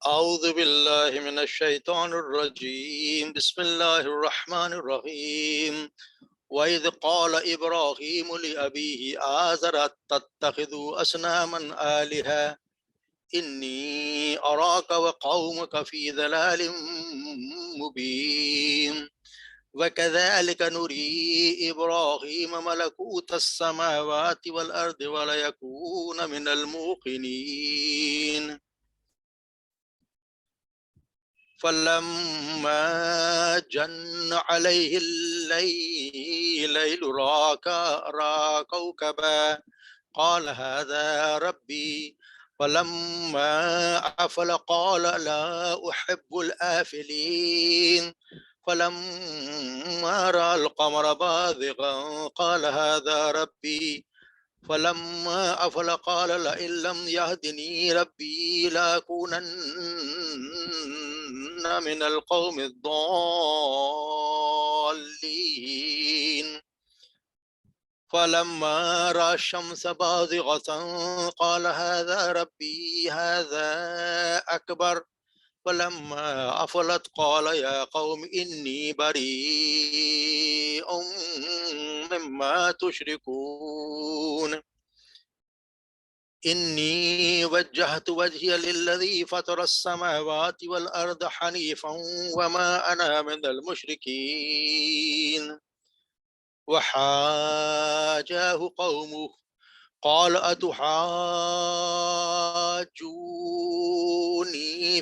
أعوذ بالله من الشيطان الرجيم بسم الله الرحمن الرحيم وإذ قال إبراهيم لأبيه آزر تتخذ أصناما آلهة إني أراك وقومك في ضلال مبين وكذلك نري إبراهيم ملكوت السماوات والأرض وليكون من الموقنين فلما جن عليه الليل رأى كوكبا قال هذا ربي فلما أفل قال لا أحب الآفلين فلما رأى القمر بازغا قال هذا ربي فلما أفل قال لئن لم يهدني ربي لأكونن من القوم الضالين فلما رأى الشمس بازغة قال هذا ربي هذا أكبر فلما أفلت قال يا قوم إني بريء مما تشركون إني وجهت وجهي للذي فطر السماوات والأرض حنيفا وما أنا من المشركين وحاجاه قومه قال أتحاجوني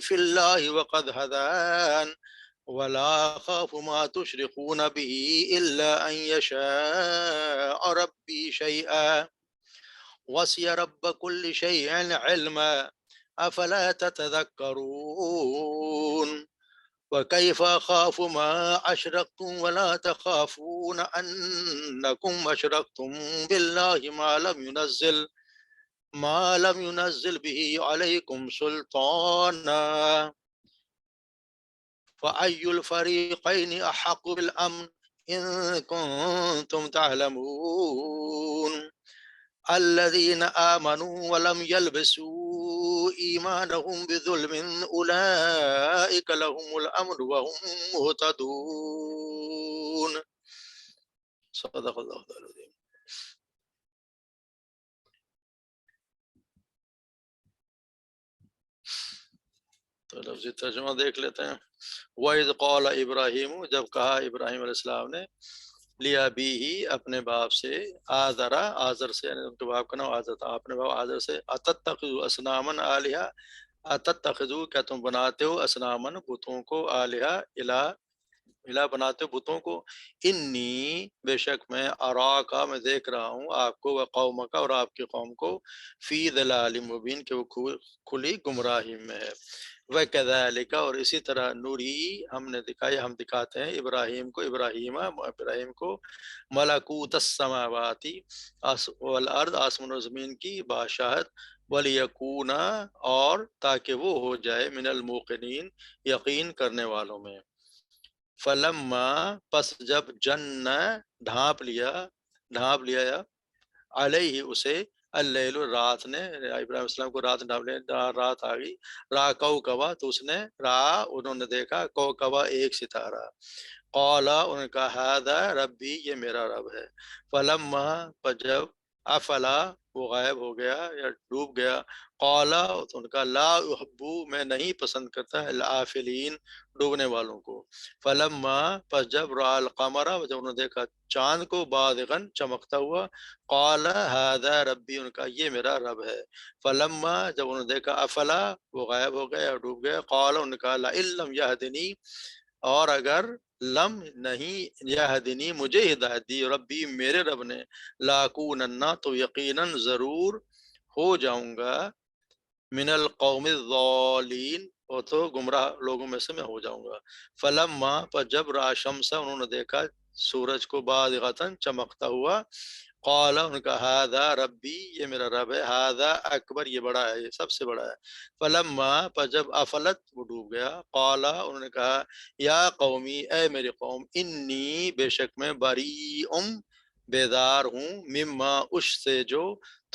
في الله وقد هدان ولا أخاف ما تشركون به إلا أن يشاء ربي شيئا وسع رب كل شيء علما أفلا تتذكرون وكيف أخاف ما أشركتم ولا تخافون أنكم أشركتم بالله ما لم ينزل به عليكم سلطانا فأي الفريقين أحق بالأمن إن كنتم تعلمون الذين آمنوا ولم يلبسوا إيمانهم بظلم أولئك لهم الأمن وهم مهتدون صدق اللہ العظیم. تو لفظی ترجمہ دیکھ لیتے ہیں. وَإِذْ قَالَ إِبْرَاهِيمُ جب کہا ابراہیم علیہ السلام نے لیا بھی ہی اپنے باپ سے آزر سے یعنی ان کے باپ کا نام آزر تھا اپنے باپ آزر سے اتتخذوا اصنامن آلہہ اتتخذوا کیا تم بناتے ہو اصنامن بتوں کو آلہہ الہ بناتے ہو بتوں کو انی بے شک میں اراکا میں دیکھ رہا ہوں آپ کو و قومکا اور آپ کی قوم کو فی ضلال مبین کہ وہ کھلی گمراہی میں ہے وَكَذَلِكَ اور اسی طرح نوری ہم نے دکھایا ہم دکھاتے ہیں ابراہیم کو ملکوت السماوات والارض آسمان و زمین کی بادشاہت وَلِيَكُونَ اور تاکہ وہ ہو جائے من الموقنین یقین کرنے والوں میں فلما پس جب جن ڈھانپ لیا علیہ اسے اللیل رات نے ابراہیم السلام کو رات ڈھانپ لیا رات آ گئی را کوکبا تو اس نے انہوں نے دیکھا کوکبا ایک ستارہ قالا انہوں نے کہا ھذا ربی یہ میرا رب ہے فلما جب افلا وہ غائب ہو گیا یا ڈوب گیا قالا تو ان کا لا احبو میں نہیں پسند کرتا الآفلین ڈوبنے والوں کو فلما پس جب رأى القمر جب انہوں نے دیکھا چاند کو بازغن چمکتا ہوا قال ھذا ربی ان کا یہ میرا رب ہے فلما جب انہوں نے دیکھا افلا وہ غائب ہو گیا اور ڈوب گیا قال ان کا لئن لم یہدنی اور اگر لم نہیں یہدنی مجھے ہدایت دی ربی میرے رب نے لاکوننا تو یقیناً ضرور ہو جاؤں گا من القوم الضالین اور تو گمراہ لوگوں میں سے میں ہو جاؤں گا فلما پر جب را شمس انہوں نے دیکھا سورج کو بازغتاً چمکتا ہوا قال ان کا ھذا ربی یہ میرا رب ہے ھذا اکبر یہ بڑا ہے یہ سب سے بڑا ہے فلما پر جب افلت وہ ڈوب گیا قال انہوں نے کہا یا قومی اے میری قوم انی بے شک میں بریء بیدار ہوں مما اس سے جو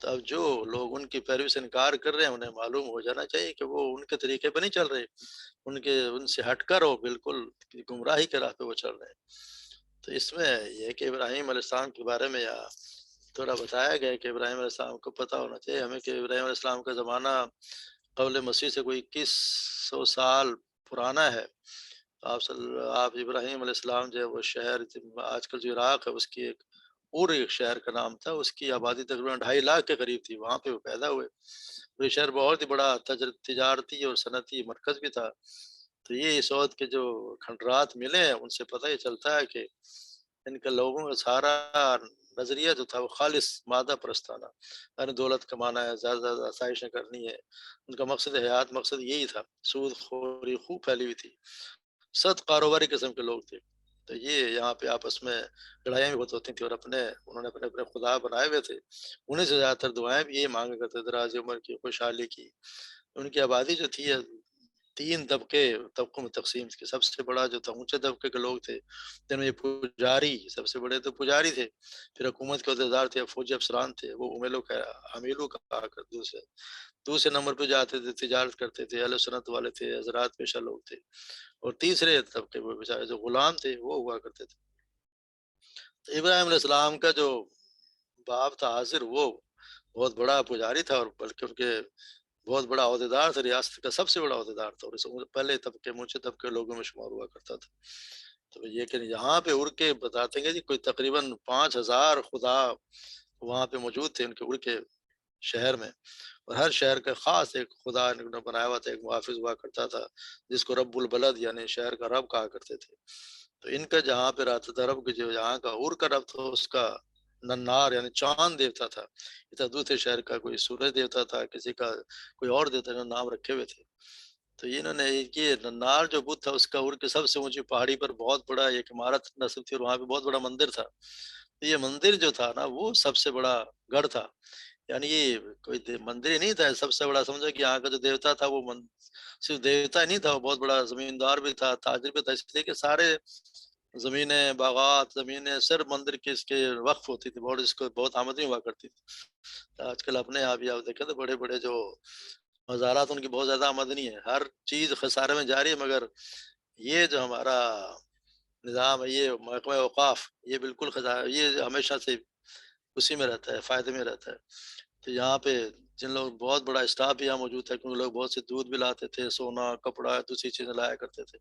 تو اب جو لوگ ان کی پیروی سے انکار کر رہے ہیں انہیں معلوم ہو جانا چاہیے کہ وہ ان کے طریقے پہ نہیں چل رہے، ان سے ہٹ کر وہ بالکل گمراہی کے راہ پہ وہ چل رہے ہیں۔ تو اس میں یہ ہے کہ ابراہیم علیہ السلام کے بارے میں تھوڑا بتایا گیا کہ ابراہیم علیہ السلام کو پتہ ہونا چاہیے ہمیں کہ ابراہیم علیہ السلام کا زمانہ قبل مسیح سے کوئی 2100 سال پرانا ہے۔ آپ ابراہیم علیہ السلام جو ہے وہ شہر آج کل جو عراق ہے اس کی ایک شہر کا نام تھا، اس کی آبادی تقریباً 2.5 لاکھ کے قریب تھی، وہاں پہ وہ پیدا ہوئے۔ وہ یہ شہر بہت ہی بڑا تجارتی اور صنعتی مرکز بھی تھا۔ تو یہ اس وقت کے جو کھنڈرات ملے ہیں ان سے پتہ یہ چلتا ہے کہ ان کے لوگوں کا سارا نظریہ جو تھا وہ خالص مادہ پرستانہ، یعنی دولت کمانا ہے، زیادہ زیادہ آسائشیں کرنی ہے، ان کا مقصد حیات مقصد یہی تھا۔ سود خوری خوب پھیلی ہوئی تھی، سخت کاروباری قسم کے لوگ تھے۔ تو یہ یہاں پہ آپس میں لڑائیاں بھی بہت ہوتی تھیں، اور انہوں نے اپنے خدا بنائے ہوئے تھے، انہیں سے زیادہ تر دعائیں بھی یہی مانگا کرتے تھے، دراز عمر کی، خوشحالی کی۔ ان کی آبادی جو تھی 3 طبقوں میں تقسیم تھی۔ سب سے بڑا جو تھا اونچے طبقے کے لوگ تھے، جن میں پجاری، سب سے بڑے تو پجاری تھے، پھر حکومت کے عہدیدار تھے، فوجی افسران تھے، وہ امیلو کہا کرتے دوسرے دوسرے نمبر پہ جاتے تھے، تجارت کرتے تھے، اہل سنت والے تھے، حضرات پیشہ لوگ تھے، اور تیسرے طبقے وہ بیچارے جو غلام تھے وہ ہوا کرتے تھے۔ تو ابراہیم علیہ السلام کا جو باپ تھا حاضر، وہ بہت بڑا پجاری تھا، اور بلکہ ان کے بہت بڑا عہدیدار تھا، ریاست کا سب سے بڑا عہدیدار تھا، اور پہلے طبقے اونچے طبقے کے لوگوں میں شمار ہوا کرتا تھا۔ تو یہ کہ یہاں پہ اڑ کے بتاتے ہیں جی کوئی تقریباً 5,000 خدا وہاں پہ موجود تھے ان کے اڑ کے شہر میں، اور ہر شہر کا خاص ایک خدا انہوں نے بنایا ہوا تھا، ایک محافظ ہوا کرتا تھا جس کو رب البلد یعنی شہر کا رب کہا کرتے تھے۔ تو ان کا جہاں پہ رہتا تھا رب کے جو یہاں کا اور کا رب تھا اس کا ننار یعنی چاند دیوتا تھا، دوسرے شہر کا کوئی سورج دیوتا تھا، کسی کا کوئی اور دیوتا نے نام رکھے ہوئے تھے۔ تو انہوں نے یہ ننار جو بدھ تھا اس کا اور کے سب سے اونچی پہاڑی پر بہت بڑا ایک عمارت نصب تھی، اور وہاں پہ بہت بڑا مندر تھا۔ تو یہ مندر جو تھا نا وہ سب سے بڑا گڑھ تھا، یعنی یہ کوئی مندر ہی نہیں تھا، سب سے بڑا سمجھو کہ یہاں کا جو دیوتا تھا وہ صرف دیوتا ہی نہیں تھا، وہ بہت بڑا زمیندار بھی تھا، تاجر بھی تھا، اس لیے کہ سارے زمینیں، باغات، زمینیں صرف مندر کے اس کے وقف ہوتی تھی، بہت اس کو بہت آمدنی ہوا کرتی تھی۔ آج کل اپنے آپ ہی آپ دیکھیں تو بڑے بڑے جو مزارات ان کی بہت زیادہ آمدنی ہے، ہر چیز خسارے میں جاری ہے، مگر یہ جو ہمارا نظام ہے، یہ محکمہ اوقاف، یہ بالکل یہ ہمیشہ سے اسی میں رہتا ہے، فائدے میں رہتا ہے۔ تو یہاں پہ جن لوگ بہت بڑا اسٹاف بھی یہاں موجود تھا، کیونکہ لوگ بہت سے دودھ بھی لاتے تھے، سونا، کپڑا، دوسری چیزیں لایا کرتے تھے،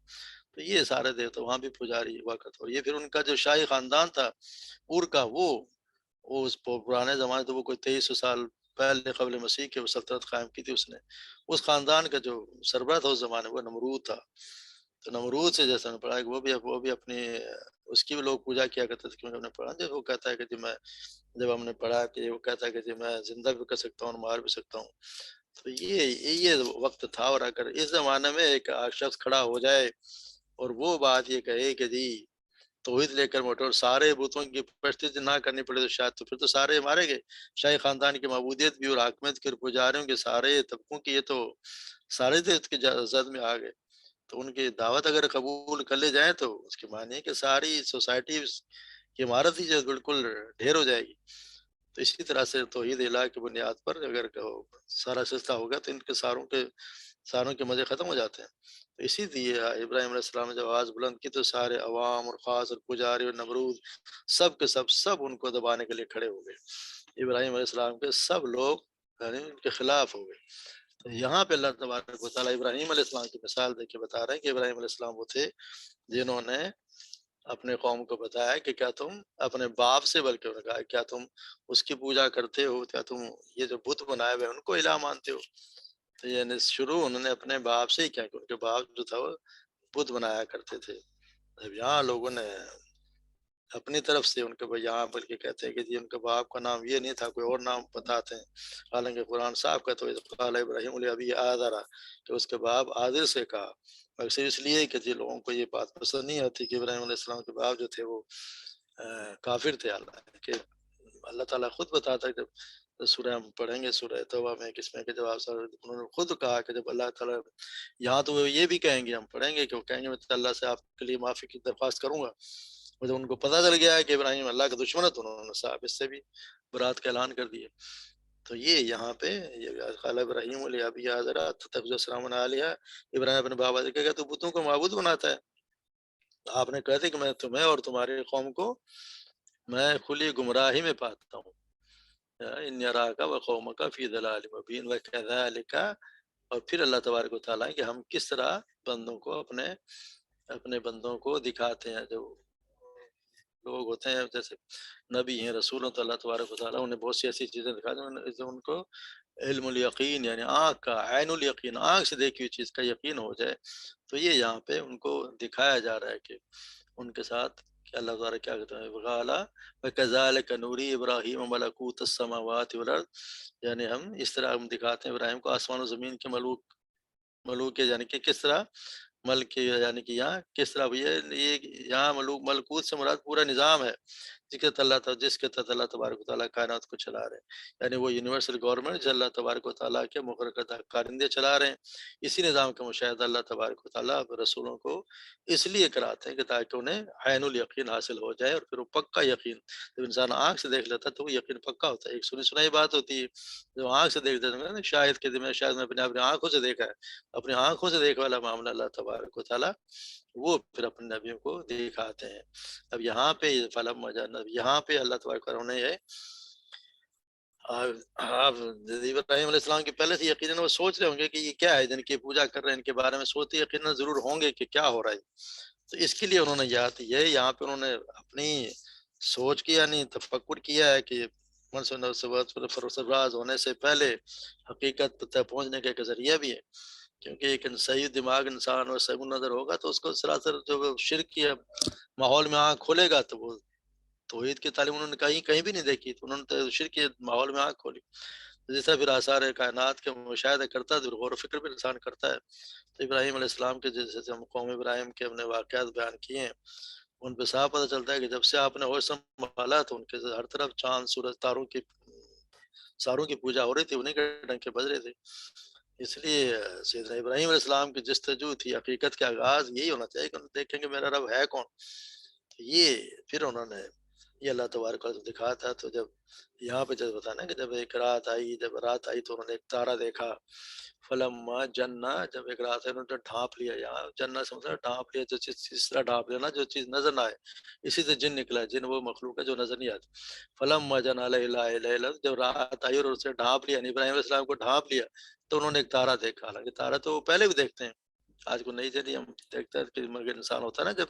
تو یہ سارے دیوتا وہاں بھی پجاری ہوا کرتا۔ اور یہ پھر ان کا جو شاہی خاندان تھا اور کا وہ اس پرانے زمانے تو وہ کوئی 2300 سال پہلے قبل مسیح کے وہ سلطنت قائم کی تھی اس نے، اس خاندان کا جو سربراہ تھا اس زمانے وہ نمرود تھا۔ تو نمرود سے جیسا نے پڑھا کہ وہ بھی اپنی اس کی بھی لوگ پوجا کیا کرتے تھے، کیونکہ ہم نے پڑھا جب وہ کہتا ہے کہ جب ہم نے پڑھا کہ وہ کہتا ہے کہ جی میں زندہ بھی کر سکتا ہوں، مار بھی سکتا ہوں۔ تو یہ وقت تھا، اور اگر اس زمانے میں ایک شخص کھڑا ہو جائے اور وہ بات یہ کہے کہ جی توحید لے کر موٹر سارے بتوں کی پرستش نہ کرنی پڑے، تو شاید تو پھر تو سارے مارے گئے، شاہی خاندان کی معبودیت بھی اور حاکمیت کی اور پجاریوں کے سارے طبقوں کی، یہ تو سارے دیت کے زد میں آ گئے۔ تو ان کی دعوت اگر قبول کر لے جائیں تو اس کے معنی ہے کہ ساری سوسائٹی کی عمارت ہی جو بالکل ڈھیر ہو جائے گی۔ تو اسی طرح سے توحید الہ کی بنیاد پر اگر سارا سلسلہ ہوگا تو ان کے ساروں کے مزے ختم ہو جاتے ہیں۔ تو اسی لیے ابراہیم علیہ السلام نے جب آواز بلند کی تو سارے عوام اور خاص اور پجاری اور نمرود سب کے سب ان کو دبانے کے لیے کھڑے ہو گئے، ابراہیم علیہ السلام کے سب لوگ یعنی ان کے خلاف ہو گئے۔ تو یہاں پہ اللہ تبارک و تعالیٰ ابراہیم علیہ السلام کی مثال دے کے بتا رہے ہیں کہ ابراہیم علیہ السلام وہ تھے جنہوں نے اپنے قوم کو بتایا کہ کیا تم اپنے باپ سے، بلکہ انہوں نے کہا کیا تم اس کی پوجا کرتے ہو، کیا تم یہ جو بت بنائے ہوئے ان کو الہ مانتے ہو۔ تو یعنی شروع انہوں نے اپنے باپ سے ہی کیا کہ ان کے باپ جو تھا وہ بت بنایا کرتے تھے۔ جب یہاں لوگوں نے اپنی طرف سے ان کے یہاں بلکہ کہتے ہیں کہ جی ان کے باپ کا نام یہ نہیں تھا، کوئی اور نام بتاتے ہیں، حالانکہ قرآن صاحب کا تو قال ابراہیم ابی آذر کہ اس کے باپ آذر سے کہا، مگر صرف اس لیے کہ جی لوگوں کو یہ بات پسند نہیں آتی کہ ابراہیم علیہ السلام کے باپ جو تھے وہ کافر تھے۔ حالانکہ اللہ تعالیٰ خود بتاتا ہے، جب سورہ ہم پڑھیں گے سورہ توبہ میں کس میں کہ جب انہوں نے خود کہا کہ جب اللہ تعالیٰ یہاں تو وہ یہ بھی کہیں گے، ہم پڑھیں گے کہ وہ کہیں گے میں اللہ سے آپ کے لیے معافی کی درخواست کروں گا، اور جب ان کو پتہ چل گیا ہے کہ ابراہیم اللہ کا دشمن ہے تو انہوں نے صاحب اس سے بھی برات کا اعلان کر دیا۔ تو یہ یہاں پہ قال ابراہیم علیہ ابی آزرا تتخذ السلام علیہ، ابراہیم اپنے بابا سے کہا تو بتوں کو معبود بناتا ہے؟ آپ نے کہتے کہ میں تمہیں اور تمہاری قوم کو میں کھلی گمراہی میں پاتا ہوں، ان یراک و قومک فی ضلال مبین وکذالک، اور پھر اللہ تبارک و تعالیٰ کہ ہم کس طرح بندوں کو اپنے بندوں کو دکھاتے ہیں، جو لوگ ہوتے ہیں جیسے نبی ہیں رسول ہیں، تو اللہ تبارک و تعالیٰ انہیں بہت سی ایسی چیزیں دکھاتے ہیں جو ان کو علم الیقین یعنی آنکھ کا عین الیقین، آنکھ سے دیکھی ہوئی چیز کا یقین ہو جائے، تو یہ یہاں پہ ان کو دکھایا جا رہا ہے کہ ان کے ساتھ کہ اللہ تعالیٰ کیا کہتے ہیں وقالا وکذالک نوری ابراہیم ملکوت السماوات والارض، یعنی ہم اس طرح ہم دکھاتے ہیں ابراہیم کو آسمان و زمین کے ملوک یعنی کہ کس طرح ملک یعنی کہ یہاں کس طرح یہ یہاں ملکوت سے مراد پورا نظام ہے جس کے تحت اللہ تبارک و تعالیٰ کائنات کو چلا رہے ہیں، یعنی وہ یونیورسل گورنمنٹ جو اللہ تبارک و تعالیٰ کے مقرر کردہ کارندے چلا رہے ہیں، اسی نظام کا مشاہدہ اللہ تبارک و تعالیٰ رسولوں کو اس لیے کراتے ہیں کہ تاکہ انہیں عین الیقین حاصل ہو جائے، اور پھر وہ پکا یقین جب انسان آنکھ سے دیکھ لیتا ہے تو وہ یقین پکا ہوتا ہے۔ ایک سنی سنائی بات ہوتی ہے جو آنکھ سے دیکھ دیتے ہیں، شاید کہ شاید میں اپنی آنکھوں سے دیکھا ہے، اپنی آنکھوں سے دیکھنے والا معاملہ اللہ تبارک و تعالیٰ وہ پھر اپنے نبیوں کو دکھاتے ہیں۔ اب یہاں پہ فلم جانب یہاں پہ اللہ تبارک و تعالیٰ نے آپ ابراہیم علیہ السلام کے پہلے سے یقیناً وہ سوچ رہے ہوں گے کہ یہ کیا ہے جن کی پوجا کر رہے ہیں، ان کے بارے میں سوچتے یقیناً ضرور ہوں گے کہ کیا ہو رہا ہے، تو اس کے لیے انہوں نے یہاں پہ انہوں نے اپنی سوچ کی یعنی تفکر کیا ہے کہ راز ہونے سے پہلے حقیقت تک پہنچنے کا ایک ذریعہ بھی ہے، کیونکہ ایک صحیح دماغ انسان اور صحیح نظر ہوگا تو اس کو سراسر جو شرک کی ماحول میں آنکھ کھولے گا تو وہ توحید کی تعلیم انہوں نے کہیں بھی نہیں دیکھی، تو انہوں نے تو شرک کے ماحول میں آنکھ کھولی، جیسا پھر آثار کائنات کے مشاہدہ کرتا ہے تو غور و فکر بھی انسان کرتا ہے۔ تو ابراہیم علیہ السلام کے جیسے ہم قوم ابراہیم کے ہم نے واقعات بیان کیے ہیں، ان پہ صاف پتہ چلتا ہے کہ جب سے آپ نے ہوش سنبھالا تو ان کے ہر طرف چاند سورج تاروں کی پوجا ہو رہی تھی، انہیں کے ڈنکے بج رہے تھے۔ اس لیے سیدنا ابراہیم علیہ السلام کی جستجو تھی حقیقت کا آغاز یہی ہونا چاہیے کہ انہوں دیکھیں کہ میرا رب ہے کون، یہ پھر انہوں نے یہ اللہ تبارک و تعالیٰ دکھا تھا۔ تو جب یہاں پہ جب بتانا کہ جب ایک رات آئی تو انہوں نے ایک تارا دیکھا، فلما جنہ، جب ایک رات ہے انہوں نے ڈھانپ لیا، یہاں جنہ سے مطلب ڈھانپ لیا، جو چیز اس طرح ڈھانپ لینا جو چیز نظر نہ آئے، اسی سے جن نکلا، جن وہ مخلوق ہے جو نظر نہیں آتی۔ فلما جنہ جب رات آئی اور اسے ڈھانپ لیا، یعنی ابراہیم علیہ السلام کو ڈھانپ لیا، تو انہوں نے ایک تارا دیکھا، حالانکہ تارا تو وہ پہلے بھی دیکھتے ہیں، آج کو نہیں چلی ہم دیکھتے ہیں کہ مگر انسان ہوتا ہے نا، جب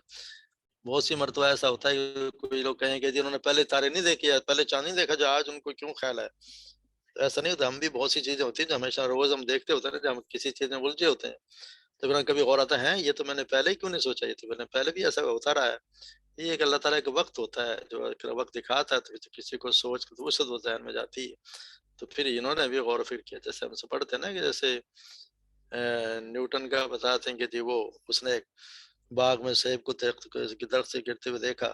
بہت سی مرتبہ ایسا ہوتا ہے کہ کوئی لوگ کہیں کہ جی انہوں نے پہلے تارے نہیں دیکھے، پہلے چاند نہیں دیکھا، جو آج ان کو کیوں خیال ہے، تو ایسا نہیں ہوتا، ہم بھی بہت سی چیزیں ہوتی ہیں جو ہمیشہ روز ہم دیکھتے ہوتے ہیں نا، جب ہم کسی چیز میں الجھے ہوتے ہیں تو پھر کبھی غور آتا ہے یہ تو میں نے پہلے ہی کیوں نہیں سوچا، یہ تو میں نے پہلے بھی ایسا ہوتا رہا ہے۔ یہ ایک اللہ تعالیٰ کا وقت ہوتا ہے جو وقت دکھاتا ہے تو کسی کو سوچ کے وسعت وہ ذہن میں جاتی ہے، تو پھر انہوں نے بھی غور و فکر کیا، جیسے ہم سے پڑھتے ہیں نا کہ جیسے نیوٹن کا بتاتے ہیں کہ جی وہ اس نے ایک باغ میں سیب کو درخت سے گرتے ہوئے دیکھا،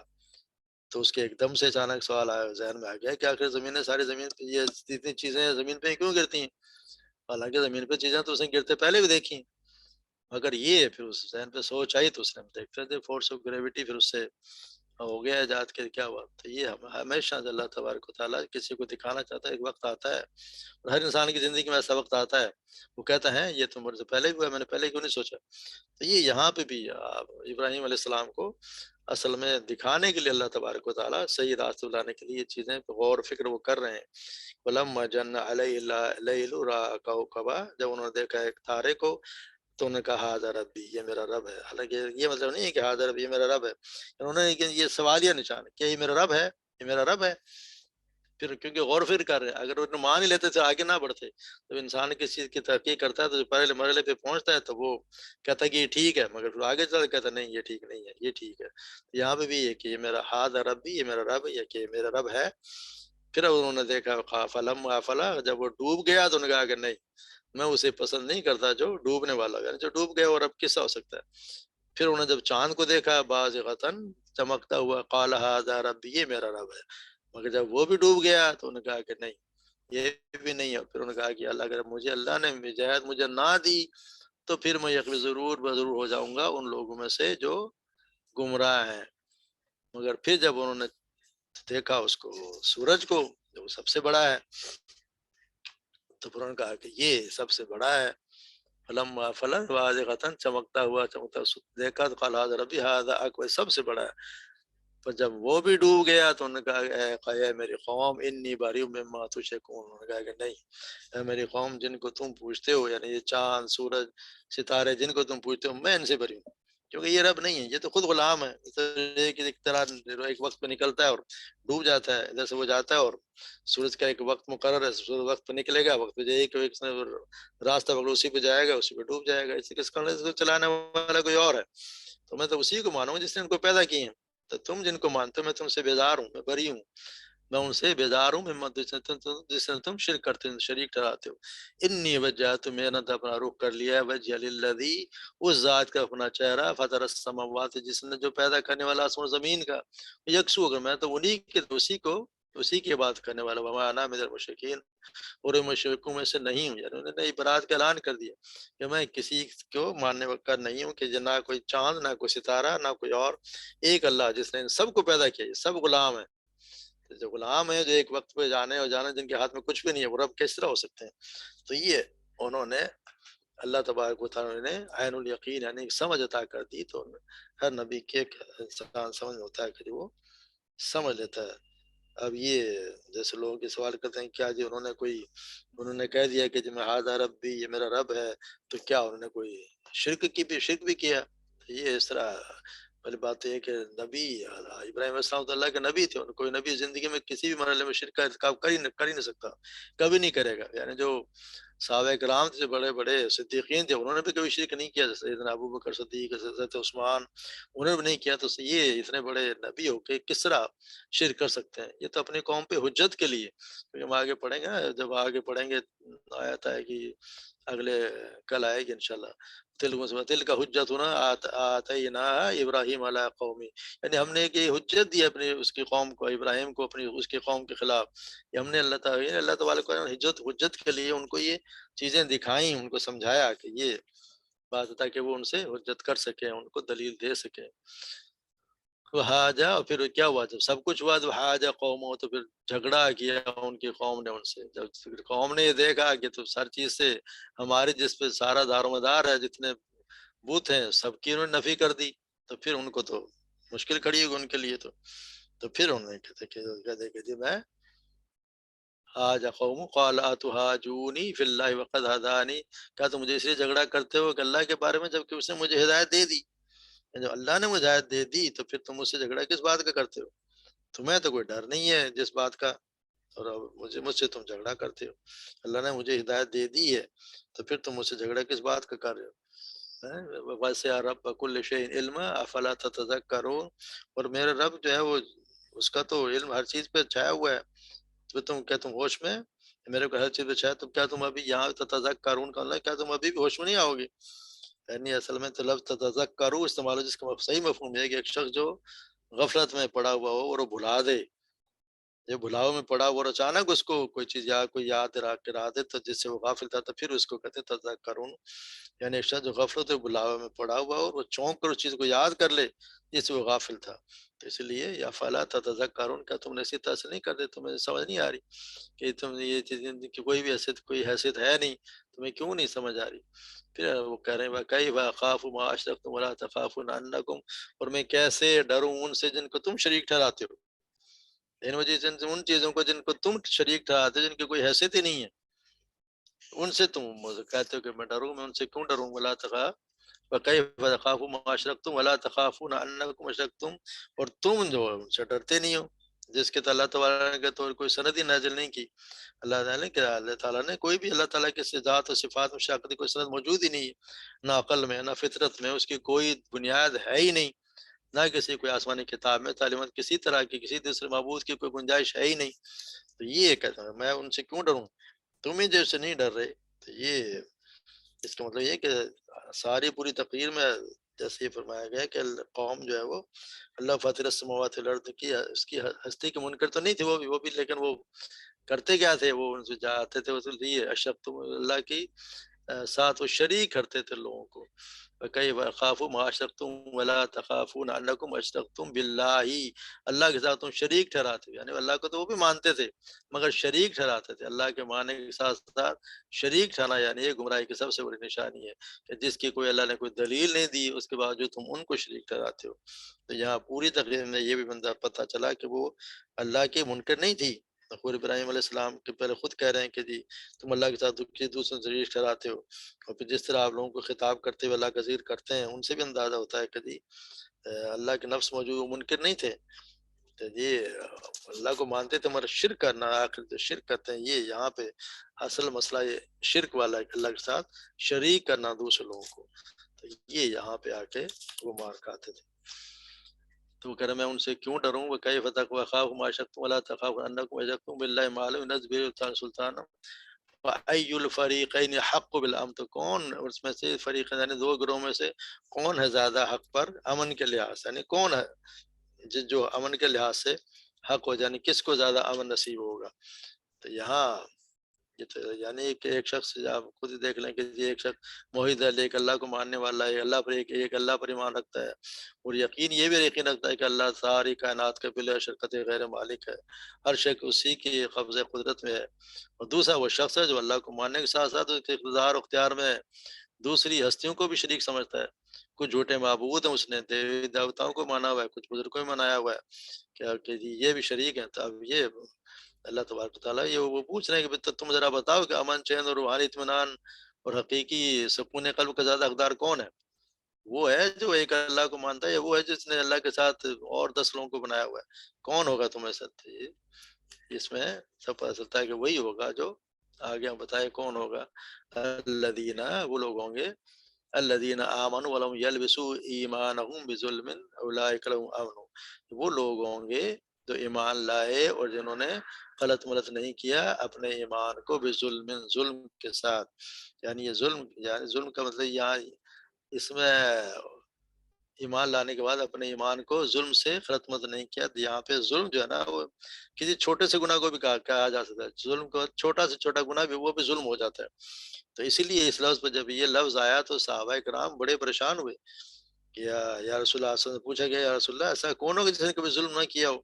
تو اس کے ایک دم سے اچانک سوال آیا ذہن میں آ گیا کہ آخر ساری زمین پہ یہ اتنی چیزیں زمین پہ کیوں گرتی ہیں، حالانکہ زمین پہ چیزیں تو اس نے گرتے پہلے بھی دیکھی ہیں، مگر یہ پھر اس ذہن پہ سوچ آئی تو اس نے دیکھتے تھے فورس آف گریوٹی، پھر اس سے ہو گیا ایجاد کے کیا ہوا، تو یہ ہمیشہ اللہ تبارک و تعالیٰ کسی کو دکھانا چاہتا ہے، ایک وقت آتا ہے اور ہر انسان کی زندگی میں ایسا وقت آتا ہے وہ کہتا ہے یہ تو مجھ سے پہلے بھی ہوا، میں نے پہلے کیوں نہیں سوچا، تو یہ یہاں پہ بھی ابراہیم علیہ السلام کو اصل میں دکھانے کے لیے اللہ تبارک و تعالیٰ صحیح راستے لانے کے لیے یہ چیزیں غور و فکر وہ کر رہے ہیں۔ ولما جن علیہ اللیل رأى کوكبا، جب انہوں نے دیکھا ایک تارے کو تو انہوں نے کہا ھذا ربی، یہ میرا رب ہے، حالانکہ یہ مطلب نہیں ہے کہ ھذا ربی یہ میرا رب ہے، انہوں نے یہ سوالیہ نشان کیا یہ میرا رب ہے، یہ میرا رب ہے، پھر کیونکہ غور و فکر کر رہے ہیں، اگر وہ مان ہی لیتے تھے آگے نہ بڑھتے، جب انسان کسی چیز کی تحقیق کرتا ہے تو جو پہلے مرحلے پہ پہنچتا ہے تو وہ کہتا ہے کہ یہ ٹھیک ہے، مگر پھر آگے چل کہتا ہے نہیں یہ ٹھیک نہیں ہے، یہ ٹھیک ہے، یہاں پہ بھی یہ کہ یہ میرا ھذا ربی، یہ میرا رب ہے، یہ کہ میرا رب ہے۔ پھر انہوں نے دیکھا فلم فلا، جب وہ ڈوب گیا تو انہوں نے کہا کہ نہیں میں اسے پسند نہیں کرتا جو ڈوبنے والا، یعنی جو ڈوب گیا اور اب کسا ہو سکتا ہے۔ پھر انہوں نے جب چاند کو دیکھا بازغتاً چمکتا ہوا، قال ھذا ربی، یہ میرا رب ہے، مگر جب وہ بھی ڈوب گیا تو انہوں نے کہا کہ نہیں یہ بھی نہیں ہے، پھر انہوں نے کہا کہ اللہ اگر مجھے اللہ نے ہدایت مجھے نہ دی تو پھر میں یقین ضرور ہو جاؤں گا ان لوگوں میں سے جو گمراہ ہیں۔ مگر پھر جب انہوں نے دیکھا اس کو سورج کو جو سب سے بڑا ہے تو پھر انہوں نے کہا کہ یہ سب سے بڑا ہے۔ فلما فلن واضحتاً چمکتا ہوا دیکھا تو قال هذا ربی هذا اکبر، سب سے بڑا ہے۔ پر جب وہ بھی ڈوب گیا تو انہوں نے کہا اے میری قوم انی بریء مما تشرکون، انہوں نے کہا کہ نہیں اے میری قوم، جن کو تم پوجتے ہو، یعنی یہ چاند سورج ستارے جن کو تم پوجتے ہو، میں ان سے بری ہوں، کیونکہ یہ رب نہیں ہے، یہ تو خود غلام ہے۔ ایک طرح ایک وقت پہ نکلتا ہے اور ڈوب جاتا ہے، ادھر سے وہ جاتا ہے، اور سورج کا ایک وقت مقرر ہے، سورج وقت پہ نکلے گا، وقت پہ جائے کہ ایک راستہ پکڑ اسی پہ جائے گا، اسی پہ ڈوب جائے گا، اسی کس کرنے سے چلانے والا کوئی اور ہے۔ تو میں تو اسی کو مانوں گا جس نے ان کو پیدا کیے ہیں۔ تو تم جن کو مانتے ہو میں تم سے بیزار ہوں، میں بری ہوں، میں ان سے بیزار ہوں، جس نے تم شرک کرتے ہو، شریک ٹھہراتے ہو۔ انی وجہت، میں نے اپنا رخ کر لیا ہے، وجہ للذی، اس ذات کا اپنا چہرہ، فطر السماوات، جس نے جو پیدا کرنے والا آسمان و زمین کا، یکسو، اگر میں تو انہی کے، اسی کی بات کرنے والا، وما انا من المشرکین، اور مشرکوں میں سے نہیں ہوں، یعنی انہوں نے برات کا اعلان کر دیا کہ میں کسی کو ماننے کا نہیں ہوں، کہ نہ کوئی چاند، نہ کوئی ستارہ، نہ کوئی اور، ایک اللہ جس نے ان سب کو پیدا کیا، یہ سب غلام ہیں۔ جو غلام ہے، جو ایک وقت پہ جانے اور جانے، جن کے ہاتھ میں کچھ بھی نہیں ہے، وہ رب کس طرح ہو سکتے ہیں؟ تو یہ انہوں نے اللہ تبارک و تعالیٰ نے عین الیقین، یعنی سمجھ عطا کر دی۔ تو ہر نبی کے ایک انسان سمجھ ہوتا ہے کہ وہ سمجھ لیتا ہے۔ اب یہ جیسے لوگ یہ سوال کرتے ہیں کیا جی انہوں نے کہہ دیا کہ جی میں ہاذا ربی، یہ میرا رب ہے، تو کیا انہوں نے کوئی شرک بھی کیا؟ تو یہ اس طرح پہلی بات یہ ہے کہ نبی ابراہیم علیہ السلام تو اللہ کے نبی تھے، کوئی نبی زندگی میں کسی بھی مرحلے میں شرک کا ارتکاب کر ہی نہیں سکتا، کبھی نہیں کرے گا۔ یعنی جو صحابہ کرام تھے، بڑے بڑے صدیقین تھے، انہوں نے بھی کبھی شرک نہیں کیا، جیسے سیدنا ابو بکر صدیق، حضرت عثمان، انہوں نے بھی نہیں کیا۔ تو یہ اتنے بڑے نبی ہو کے کس طرح شرک کر سکتے ہیں؟ یہ تو اپنی قوم پہ حجت کے لیے، کیونکہ ہم آگے پڑھیں گے نا، جب آگے پڑھیں گے آیت ہے کہ اگلے کل آئے گی انشاءاللہ، تل کا حجت ہونا آتینا ابراہیم علی قومی، یعنی ہم نے کہ حجت دی اپنی اس کی قوم کو، ابراہیم کو اپنی اس کی قوم کے خلاف، یہ ہم نے اللہ تعالیٰ کو حجت کے لیے ان کو یہ چیزیں دکھائیں، ان کو سمجھایا کہ یہ بات تھا کہ وہ ان سے حجت کر سکیں، ان کو دلیل دے سکیں۔ حاجہ، اور پھر کیا ہوا جب سب کچھ ہوا تو حاجہ قوم ہو، تو پھر جھگڑا کیا ان کی قوم نے ان سے۔ جب پھر قوم نے یہ دیکھا کہ تو ہر چیز سے ہماری جس پہ سارا دار و مدار ہے، جتنے بت ہیں سب کی انہوں نے نفی کر دی، تو پھر ان کو تو مشکل کھڑی ہوگی ان کے لیے۔ تو پھر انہوں نے کہتے کہ جی میں حاجہ قوم قال اتحاجونی فی اللہ وقد ہدانی، کیا تم مجھے اس لیے جھگڑا کرتے ہو کہ اللہ کے بارے میں، جبکہ اس نے مجھے ہدایت دے دی؟ جب اللہ نے مجھے ہدایت دے دی تو پھر تم مجھ سے جھگڑا کس بات کا کرتے ہو؟ تمہیں تو کوئی ڈر نہیں ہے جس بات کا، اور اب مجھ سے تم جھگڑا کرتے ہو؟ اللہ نے مجھے ہدایت دے دی ہے تو پھر تم مجھ سے جھگڑا کس بات کا کر رہے ہو؟ وَسِعَ رَبَّ كُلِّ شَيْءٍ عِلْمًا أَفَلَا تَتَذَكَّرُونَ، اور میرا رب جو ہے وہ، اس کا تو علم ہر چیز پہ چھایا ہوا ہے، تو تم ہوش میں، میرے کو ہر چیز پہ چھایا، تو کیا تم ابھی یہاں تتذکرون کا اللہ، کیا تم ابھی بھی ہوش میں نہیں آؤ گے؟ یعنی اصل میں تو لفظ تتذکروا استعمال ہو، جس کا صحیح مفہوم ہے کہ ایک شخص جو غفلت میں پڑا ہوا ہو اور وہ بھلا دے، یہ بھلاؤ میں پڑا ہوا اور اچانک اس کو کوئی چیز یا کوئی یاد کرا دے، تو جس سے وہ غافل تھا، تو پھر اس کو کہتے تذکرون، یعنی ایک شخص جو غفلت و بھلاؤ میں پڑا ہوا ہو اور وہ چونک کر اس چیز کو یاد کر لے جس سے وہ غافل تھا۔ تو اس لیے یا فلا تتذکرون، کیا تم نے اسی طرح سے نہیں کرتے؟ تمہیں سمجھ نہیں آ رہی کہ تم یہ چیزیں کی کوئی حیثیت ہے نہیں، تمہیں کیوں نہیں سمجھ آ رہی؟ پھر وہ کہہ رہے ہیں کیف اخاف ما اشرکتم ولا تخافون انکم، اور میں کیسے ڈروں ان سے جن کو تم شریک ٹھہراتے ہو، ان وجہ سے ان چیزوں کو جن کو تم شریک ٹھہراتے ہو، جن کی کوئی حیثیت ہی نہیں ہے، ان سے تم کہتے ہو کہ میں ڈروں، میں ان سے کیوں ڈروں؟ ولا تخاف وکیف اخاف ما اشرکتم ولا تخافون انکم اشرکتم، اور تم جو ان سے ڈرتے نہیں ہو جس کے اللہ تعالیٰ نے تو کوئی سند ہی نازل نہیں کی، اللہ تعالیٰ نے کوئی بھی اللہ تعالیٰ کے ذات و صفات میں شاکتی کوئی سند موجود ہی نہیں ہے، نہ عقل میں، نہ فطرت میں، اس کی کوئی بنیاد ہے ہی نہیں، نہ کسی کوئی آسمانی کتاب میں تعلیمات کسی طرح کی، کسی دوسرے معبود کی کوئی گنجائش ہے ہی نہیں۔ تو یہ کہتا ہے میں ان سے کیوں ڈروں، تم ہی جیسے نہیں ڈر رہے۔ تو یہ اس کا مطلب یہ کہ ساری پوری تقریر میں جیسے یہ فرمایا گیا کہ قوم جو ہے وہ اللہ فاطر السماوات والارض کی، اس کی ہستی کے منکر تو نہیں تھے وہ بھی، لیکن وہ کرتے کیا تھے؟ وہ ان سے جاتے تھے یہ اشرکتم اللہ کی ساتھ وہ شریک کرتے تھے لوگوں کو. فَكَيْفَ أَخَافُ مَا أَشْرَكْتُمْ وَلَا تَخَافُونَ أَنَّكُمْ أَشْرَكْتُمْ بِاللَّهِ. اللہ کے ساتھ تم شریک ٹھہراتے ہو، یعنی اللہ کو تو وہ بھی مانتے تھے مگر شریک ٹھہراتے تھے. اللہ کے ماننے کے ساتھ ساتھ شریک ٹھہرانا یعنی یہ گمراہی کی سب سے بڑی نشانی ہے کہ جس کی کوئی اللہ نے کوئی دلیل نہیں دی اس کے باوجود تم ان کو شریک ٹھہراتے ہو. تو یہاں پوری تقریر میں یہ بھی بندہ پتہ چلا کہ وہ اللہ کے منکر نہیں تھی. حضور ابراہیم علیہ السلام کے پہلے خود کہہ رہے ہیں کہ جی تم اللہ کے ساتھ دوسروں سے شریک ٹھہراتے ہو، اور پھر جس طرح آپ لوگوں کو خطاب کرتے ہوئے اللہ کا ذکر کرتے ہیں ان سے بھی اندازہ ہوتا ہے کہ جی اللہ کے نفس موجود وہ منکر نہیں تھے. تو یہ اللہ کو مانتے تھے مگر شرک کرنا، آخر جو شرک کرتے ہیں یہ یہاں پہ اصل مسئلہ یہ شرک والا ہے کہ اللہ کے ساتھ شریک کرنا دوسرے لوگوں کو. تو یہ یہاں پہ آ کے وہ مار کھاتے تھے. تو وہ کہہ رہے میں ان سے کیوں ڈروں؟ وہ کئی فتح کو خاف ما شکتم ولا تخاف انکم اشرکتم باللہ ما لم ينزل به سلطان وَأَيُّ الْفَرِيقَيْنِ حَقُّ بِالْأَمْنِ. تو کون اس میں سے فریق یعنی دو گروہ میں سے کون ہے زیادہ حق پر امن کے لحاظ سے، یعنی کون ہے جو امن کے لحاظ سے حق ہو، یعنی کس کو زیادہ امن نصیب ہوگا. تو یہاں یہ تو یعنی کہ ایک شخص آپ خود ہی دیکھ لیں کہ یہ ایک شخص موحد ہے، ایک اللہ کو ماننے والا ہے، اللہ پر ایک اللہ پر ایمان رکھتا ہے، اور یقین یہ بھی یقین رکھتا ہے کہ اللہ ساری کائنات کا بلا شرکت غیر مالک ہے، ہر شے اسی کی قبض قدرت میں ہے. اور دوسرا وہ شخص ہے جو اللہ کو ماننے کے ساتھ ساتھ اس کے اقتدار و اختیار میں دوسری ہستیوں کو بھی شریک سمجھتا ہے. کچھ جھوٹے معبود ہیں، اس نے دیوی دیوتاؤں کو مانا ہوا ہے، کچھ بزرگوں کو منایا ہوا ہے کہ جی یہ بھی شریک ہیں. تو اب یہ اللہ تبارک و تعالیٰ یہ وہ پوچھ رہے ہیں کہ تم ذرا بتاؤ کہ امن چین اور روحانی اطمینان اور حقیقی سکون قلب کا زیادہ حقدار کون ہے؟ وہ ہے جو ایک اللہ کو مانتا ہے یا وہ ہے جس نے اللہ کے ساتھ اور 10 لوگوں کو بنایا ہوا ہے؟ کون ہوگا تمہیں ساتھ؟ اس میں سب پتہ چلتا ہے کہ وہی ہوگا جو آگے ہم بتائے کون ہوگا. الذین، وہ لوگ ہوں گے الذین آمنوا ولم یلبسوا ایمانہم بظلم اولئک لہم امن. وہ لوگ ہوں گے جو ایمان لائے اور جنہوں نے غلط ملط نہیں کیا اپنے ایمان کو بظلم، ظلم کے ساتھ. یعنی یہ ظلم، یعنی ظلم کا مطلب یہاں اس میں ایمان لانے کے بعد اپنے ایمان کو ظلم سے غلط ملط نہیں کیا. یہاں پہ ظلم جو ہے نا وہ کسی چھوٹے سے گناہ کو بھی کہا جا سکتا ہے. ظلم کو چھوٹا سے چھوٹا گناہ بھی وہ بھی ظلم ہو جاتا ہے. تو اسی لیے اس لفظ پہ جب یہ لفظ آیا تو صحابہ کرام بڑے پریشان ہوئے کہ یا رسول اللہ صلی اللہ علیہ وسلم سے پوچھا گیا یا رسول اللہ ایسا کون ہوگا جس نے کبھی ظلم نہ کیا ہو؟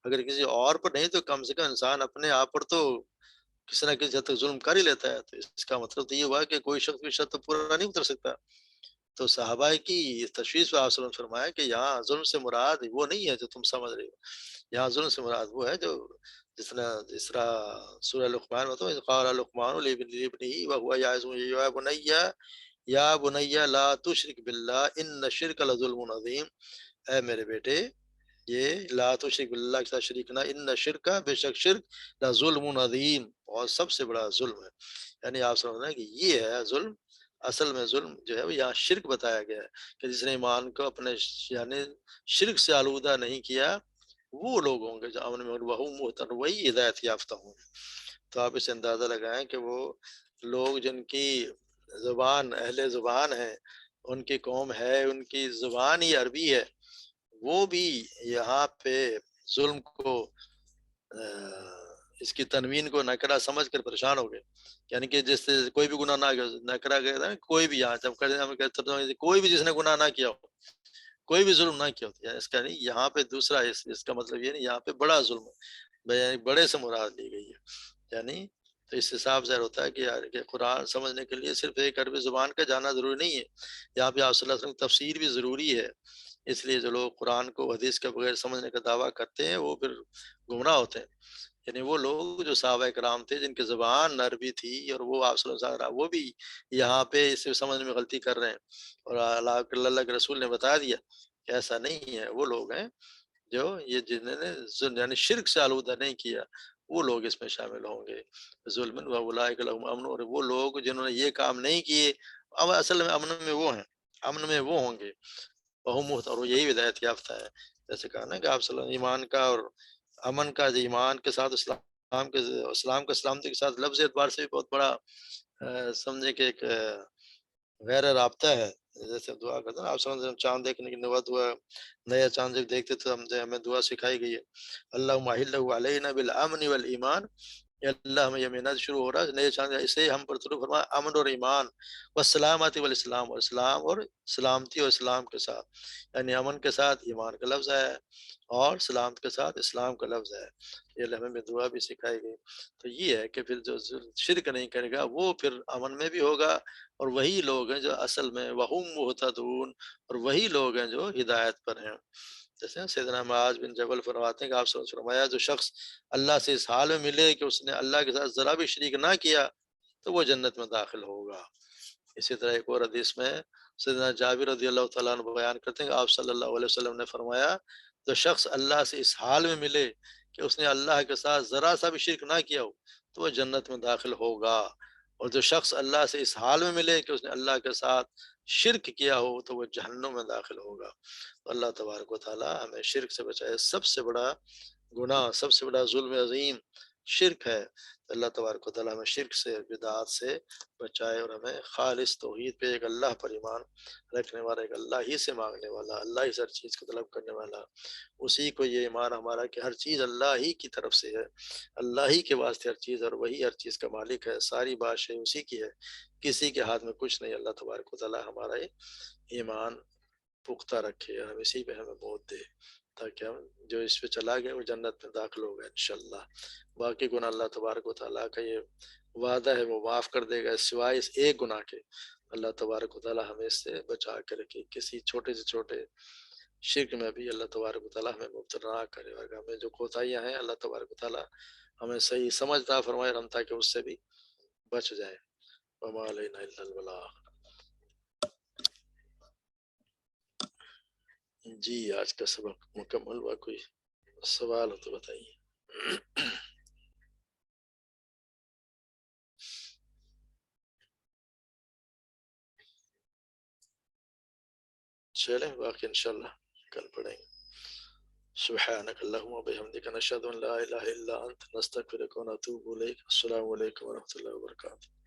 اگر کسی اور پر نہیں تو کم سے کم انسان اپنے آپ پر تو کسی نہ کسی حد تک ظلم کر ہی لیتا ہے. تو اس کا مطلب تو یہ ہوا کہ کوئی شخص بھی شرط پورا نہیں اتر سکتا. تو صحابہ کی تشویش میں آپ صلی اللہ علیہ وسلم فرمایا کہ یہاں ظلم سے مراد وہ نہیں ہے جو تم سمجھ رہے ہو. یہاں ظلم سے مراد وہ ہے جو جس طرح سورہ لقمان میں تو قال لقمان لابنہ وهو یعظه یا بنی یا بنی لا تشرک باللہ ان الشرک لظلم عظیم. اے میرے بیٹے یہ لا تشرک باللہ کے ساتھ شریک نہ، ان الشرک بے شک شرک لظلم عظیم اور سب سے بڑا ظلم ہے. یعنی آپ سمجھ رہے ہیں کہ یہ ہے ظلم. اصل میں ظلم جو ہے وہ یہاں شرک بتایا گیا ہے کہ جس نے ایمان کو اپنے یعنی شرک سے آلودہ نہیں کیا وہ لوگ ہوں گے جو امن میں وہ محتن وہی ہدایت یافتہ ہوں گے. تو آپ اس سے اندازہ لگائیں کہ وہ لوگ جن کی زبان اہل زبان ہے، ان کی قوم ہے، ان کی زبان ہی عربی ہے، وہ بھی یہاں پہ ظلم کو اس کی تنوین کو نکرہ سمجھ کر پریشان ہو گئے. یعنی کہ جس سے کوئی بھی گناہ نہ نکرہ گیا، کوئی بھی یہاں جب کوئی بھی جس نے گناہ نہ کیا ہو، کوئی بھی ظلم نہ کیا ہوتا ہے. اس کا نہیں یہاں پہ دوسرا اس کا مطلب یہ نہیں یہاں پہ بڑا ظلم ہے، یعنی بڑے سے مراد لی گئی ہے. یعنی تو اس حساب ظاہر ہوتا ہے کہ قرآن سمجھنے کے لیے صرف ایک عربی زبان کا جاننا ضروری نہیں ہے. یہاں پہ آپ صلی اللہ علیہ وسلم کی تفسیر بھی ضروری ہے. اس لیے جو لوگ قرآن کو حدیث کے بغیر سمجھنے کا دعویٰ کرتے ہیں وہ پھر گمراہ ہوتے ہیں. یعنی وہ لوگ جو صحابہ کرام تھے جن کی زبان عربی تھی اور وہ آپ صلی اللہ علیہ وسلم وہ بھی یہاں پہ اسے سمجھنے میں غلطی کر رہے ہیں. اور اللہ کے رسول نے بتا دیا کہ ایسا نہیں ہے. وہ لوگ ہیں جو یہ جنہوں نے یعنی شرک سے آلودہ نہیں کیا وہ لوگ اس میں شامل ہوں گے. ظلم واولئک لهم امن، اور وہ لوگ جنہوں نے یہ کام نہیں کیے اب اصل میں امن میں وہ ہیں، امن میں وہ ہوں گے. وہم محتر، اور یہی ہدایت یافتہ ہے. جیسے کہا نا کہ آپ صلی اللہ علیہ وسلم ایمان کا اور امن کا ایمان کے ساتھ اسلام کے سلامتی کے ساتھ لفظ اعتبار سے بھی بہت بڑا سمجھے کہ ایک غیر رابطہ ہے. جیسے دعا کرتے ہیں آپ سمجھ چاند دیکھنے کی نوبت ہوا، نیا چاند جب دیکھتے تو ہمیں دعا سکھائی گئی ہے اللہم احلہ علینا بالامن والایمان یا اللہ ہمیں یہ محنت شروع ہو رہا ہے نئے چاند اسے ہم پر طلوع فرما امن اور ایمان و سلامتی والاسلام، اور اسلام اور سلامتی اور اسلام کے ساتھ، یعنی امن کے ساتھ ایمان کا لفظ ہے اور سلامت کے ساتھ اسلام کا لفظ ہے. یہ ہمیں بھی دعا بھی سکھائی گئی. تو یہ ہے کہ پھر جو شرک نہیں کرے گا وہ پھر امن میں بھی ہوگا، اور وہی لوگ ہیں جو اصل میں وہم مہتدون، اور وہی لوگ ہیں جو ہدایت پر ہیں. جیسے سیدنا معاذ بن جبل فرماتے ہیں کہ آپ صلی اللہ علیہ وسلم فرمایا جو شخص اللہ سے اس حال میں ملے کہ اس نے اللہ کے ساتھ ذرا بھی شریک نہ کیا تو وہ جنت میں داخل ہوگا. اسی طرح ایک اور حدیث میں سیدنا جابر رضی اللہ تعالیٰ عنہ بیان کرتے ہیں کہ آپ صلی اللہ علیہ وسلم نے فرمایا جو شخص اللہ سے اس حال میں ملے کہ اس نے اللہ کے ساتھ ذرا سا بھی شرک نہ کیا ہو تو وہ جنت میں داخل ہوگا، اور جو شخص اللہ سے اس حال میں ملے کہ اس نے اللہ کے ساتھ شرک کیا ہو تو وہ جہنم میں داخل ہوگا. تو اللہ تبارک و تعالیٰ ہمیں شرک سے بچائے. سب سے بڑا گناہ، سب سے بڑا ظلم عظیم شرک ہے. اللہ تبارک و تعالیٰ ہمیں شرک سے، بدعات سے بچائے، اور ہمیں خالص توحید پہ ایک اللہ پر ایمان رکھنے والا، ایک اللہ ہی سے مانگنے والا، اللہ ہی سے ہر چیز کو طلب کرنے والا، اسی کو یہ ایمان ہمارا کہ ہر چیز اللہ ہی کی طرف سے ہے، اللہ ہی کے واسطے ہر چیز، اور وہی ہر چیز کا مالک ہے، ساری بادشاہی اسی کی ہے، کسی کے ہاتھ میں کچھ نہیں. اللہ تبارک و تعالیٰ ہمارا ایمان پختہ رکھے اور ہم اسی پہ ہمیں موت دے تاکہ ہم جو اس پہ چلا گیا وہ جنت میں داخل ہو گئے انشاءاللہ. باقی گناہ اللہ تبارک و تعالیٰ کا یہ وعدہ ہے وہ معاف کر دے گا سوائے اس ایک گناہ کے. اللہ تبارک و تعالیٰ ہمیں اس سے بچا کے رکھے، کسی چھوٹے سے چھوٹے شرک میں بھی اللہ تبارک و تعالیٰ ہمیں مبتلا نہ کرے، اور ہمیں جو کوتاہیاں ہیں اللہ تبارک و تعالیٰ ہمیں صحیح سمجھتا فرمائے ہم تاکہ اس سے بھی بچ جائیں. وما علینا الا البلاغ. جی آج کا سبق مکمل ہوا، کوئی سوال ہو تو بتائیے. چلیں باقی انشاءاللہ کل پڑھیں گے. سبحانك اللهم وبحمدك نشهد ان لا اله الا انت نستغفرك ونتوب اليك. السلام علیکم ورحمۃ اللہ وبرکاتہ.